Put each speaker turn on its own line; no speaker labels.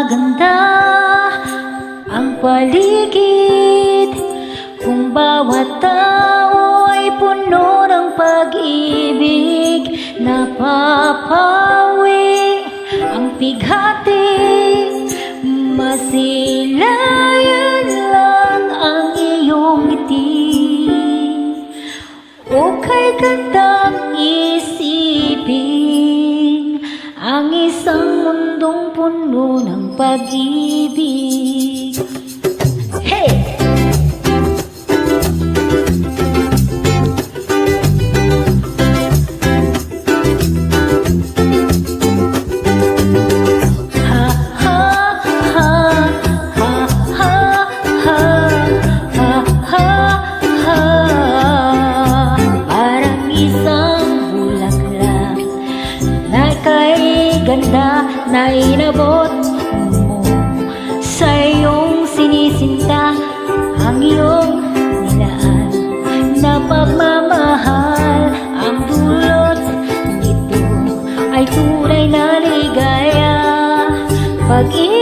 maganda ang paligid, kung bawat tao ay puno ng pag-ibig. Napapawi ang pighati, masilayan lang ang iyong ngiti. O kay gandang isipin ang isang mundong puno ng pag-ibig. Hey! Ganda na inabot mo sa iyong sinisinta, ang iyong nilaan na pagmamahal. Ang dulot nito ay tunay na ligaya, pag-ibig.